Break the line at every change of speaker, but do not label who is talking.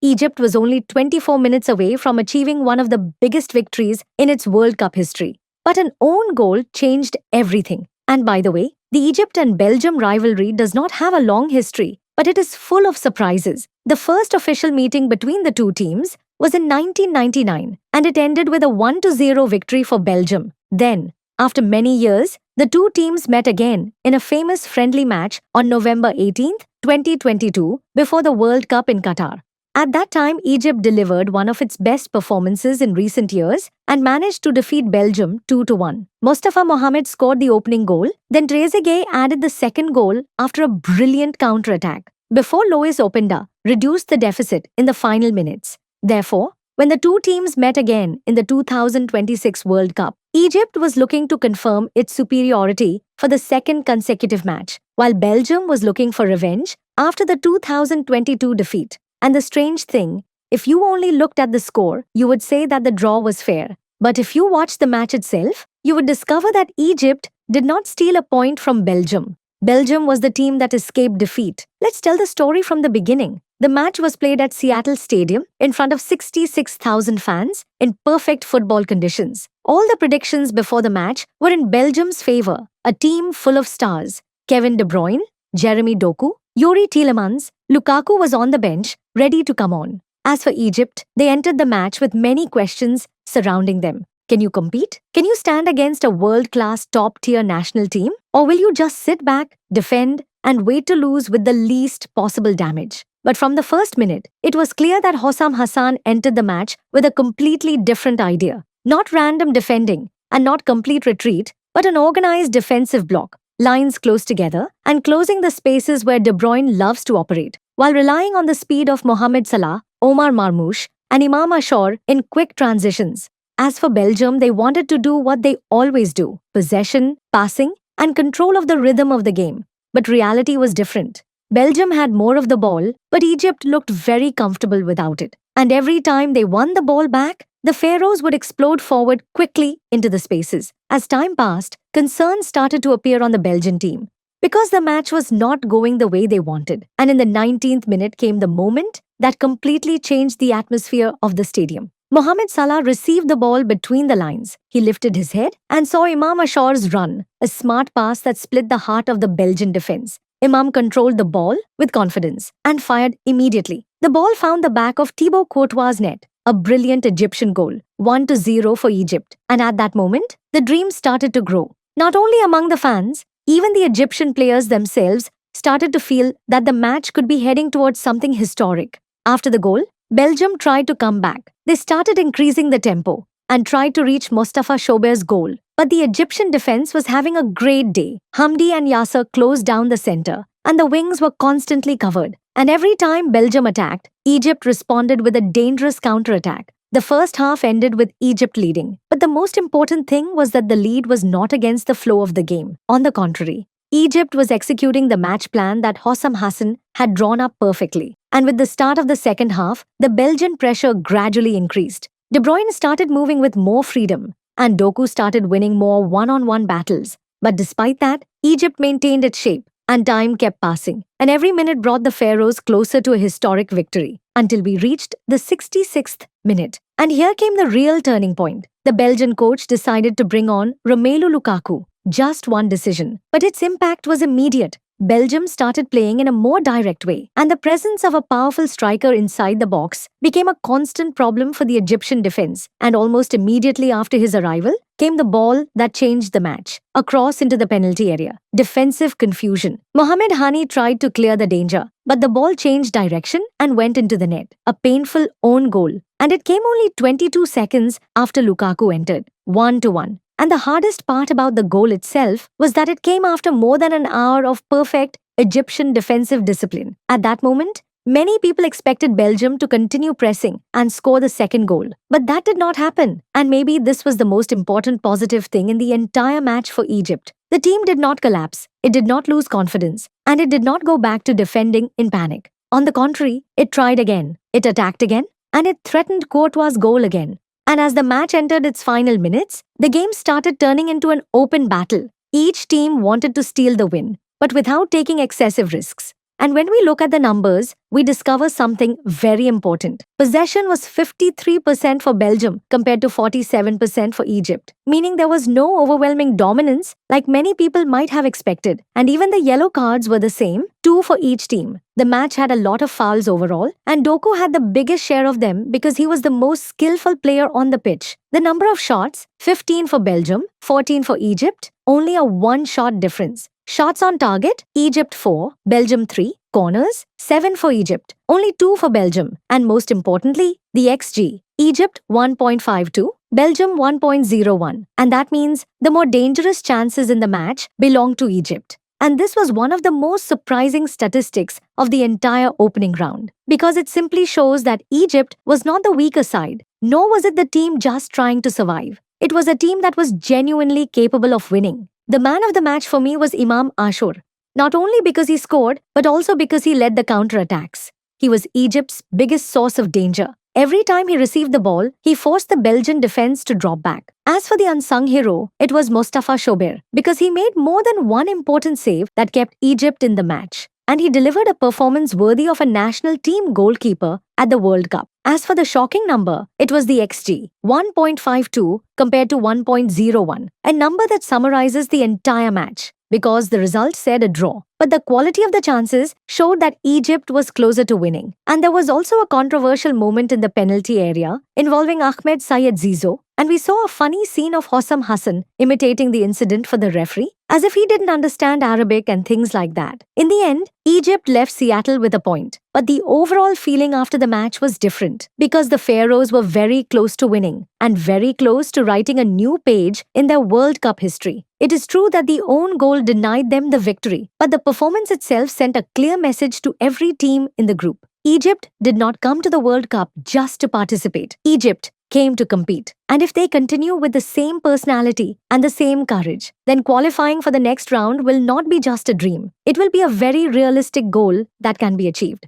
Egypt was only 24 minutes away from achieving one of the biggest victories in its World Cup history. But an own goal changed everything. And by the way, the Egypt and Belgium rivalry does not have a long history, but it is full of surprises. The first official meeting between the two teams was in 1999, and it ended with a 1-0 victory for Belgium. Then, after many years, the two teams met again in a famous friendly match on November 18, 2022, before the World Cup in Qatar. At that time, Egypt delivered one of its best performances in recent years and managed to defeat Belgium 2-1. Mustafa Mohamed scored the opening goal, then Trezeguet added the second goal after a brilliant counter-attack, before Lois Openda reduced the deficit in the final minutes. Therefore, when the two teams met again in the 2026 World Cup, Egypt was looking to confirm its superiority for the second consecutive match, while Belgium was looking for revenge after the 2022 defeat. And the strange thing, if you only looked at the score, you would say that the draw was fair. But if you watched the match itself, you would discover that Egypt did not steal a point from Belgium. Belgium was the team that escaped defeat. Let's tell the story from the beginning. The match was played at Seattle Stadium in front of 66,000 fans in perfect football conditions. All the predictions before the match were in Belgium's favor, a team full of stars. Kevin De Bruyne, Jeremy Doku, Yuri Tielemans, Lukaku was on the bench, ready to come on. As for Egypt, they entered the match with many questions surrounding them. Can you compete? Can you stand against a world-class top-tier national team? Or will you just sit back, defend, and wait to lose with the least possible damage? But from the first minute, it was clear that Hossam Hassan entered the match with a completely different idea. Not random defending, and not complete retreat, but an organized defensive block, lines close together, and closing the spaces where De Bruyne loves to operate, while relying on the speed of Mohamed Salah, Omar Marmoush, and Imam Ashur in quick transitions. As for Belgium, they wanted to do what they always do: possession, passing, and control of the rhythm of the game. But reality was different. Belgium had more of the ball, but Egypt looked very comfortable without it. And every time they won the ball back, the Pharaohs would explode forward quickly into the spaces. As time passed, concerns started to appear on the Belgian team, because the match was not going the way they wanted. And in the 19th minute came the moment that completely changed the atmosphere of the stadium. Mohamed Salah received the ball between the lines. He lifted his head and saw Imam Ashur's run, a smart pass that split the heart of the Belgian defense. Imam controlled the ball with confidence and fired immediately. The ball found the back of Thibaut Courtois' net, a brilliant Egyptian goal, 1-0 for Egypt. And at that moment, the dream started to grow. Not only among the fans, even the Egyptian players themselves started to feel that the match could be heading towards something historic. After the goal, Belgium tried to come back. They started increasing the tempo and tried to reach Mostafa Shober's goal. But the Egyptian defense was having a great day. Hamdi and Yasser closed down the center, and the wings were constantly covered. And every time Belgium attacked, Egypt responded with a dangerous counterattack. The first half ended with Egypt leading. But the most important thing was that the lead was not against the flow of the game. On the contrary, Egypt was executing the match plan that Hossam Hassan had drawn up perfectly. And with the start of the second half, the Belgian pressure gradually increased. De Bruyne started moving with more freedom, and Doku started winning more one-on-one battles. But despite that, Egypt maintained its shape, and time kept passing. And every minute brought the Pharaohs closer to a historic victory, until we reached the 66th minute. And here came the real turning point. The Belgian coach decided to bring on Romelu Lukaku. Just one decision, but its impact was immediate. Belgium started playing in a more direct way, and the presence of a powerful striker inside the box became a constant problem for the Egyptian defense. And almost immediately after his arrival came the ball that changed the match. A cross into the penalty area. Defensive confusion. Mohamed Hani tried to clear the danger, but the ball changed direction and went into the net. A painful own goal. And it came only 22 seconds after Lukaku entered. 1-1. And the hardest part about the goal itself was that it came after more than an hour of perfect Egyptian defensive discipline. At that moment, many people expected Belgium to continue pressing and score the second goal. But that did not happen. And maybe this was the most important positive thing in the entire match for Egypt. The team did not collapse, it did not lose confidence, and it did not go back to defending in panic. On the contrary, it tried again, it attacked again, and it threatened Courtois' goal again. And as the match entered its final minutes, the game started turning into an open battle. Each team wanted to steal the win, but without taking excessive risks. And when we look at the numbers, we discover something very important. Possession was 53% for Belgium compared to 47% for Egypt, meaning there was no overwhelming dominance like many people might have expected. And even the yellow cards were the same, 2 for each team. The match had a lot of fouls overall, and Doku had the biggest share of them because he was the most skillful player on the pitch. The number of shots, 15 for Belgium, 14 for Egypt, only a one-shot difference. Shots on target, Egypt 4, Belgium 3, corners, 7 for Egypt, only 2 for Belgium, and most importantly, the XG, Egypt 1.52, Belgium 1.01, and that means the more dangerous chances in the match belong to Egypt. And this was one of the most surprising statistics of the entire opening round, because it simply shows that Egypt was not the weaker side, nor was it the team just trying to survive. It was a team that was genuinely capable of winning. The man of the match for me was Imam Ashur, not only because he scored, but also because he led the counter-attacks. He was Egypt's biggest source of danger. Every time he received the ball, he forced the Belgian defense to drop back. As for the unsung hero, it was Mostafa Shober, because he made more than one important save that kept Egypt in the match. And he delivered a performance worthy of a national team goalkeeper at the World Cup. As for the shocking number, it was the XG, 1.52 compared to 1.01, a number that summarizes the entire match, because the result said a draw. But the quality of the chances showed that Egypt was closer to winning. And there was also a controversial moment in the penalty area involving Ahmed Sayed Zizou, and we saw a funny scene of Hossam Hassan imitating the incident for the referee, as if he didn't understand Arabic and things like that. In the end, Egypt left Seattle with a point, but the overall feeling after the match was different, because the Pharaohs were very close to winning, and very close to writing a new page in their World Cup history. It is true that the own goal denied them the victory, but the performance itself sent a clear message to every team in the group. Egypt did not come to the World Cup just to participate. Egypt came to compete. And if they continue with the same personality and the same courage, then qualifying for the next round will not be just a dream. It will be a very realistic goal that can be achieved.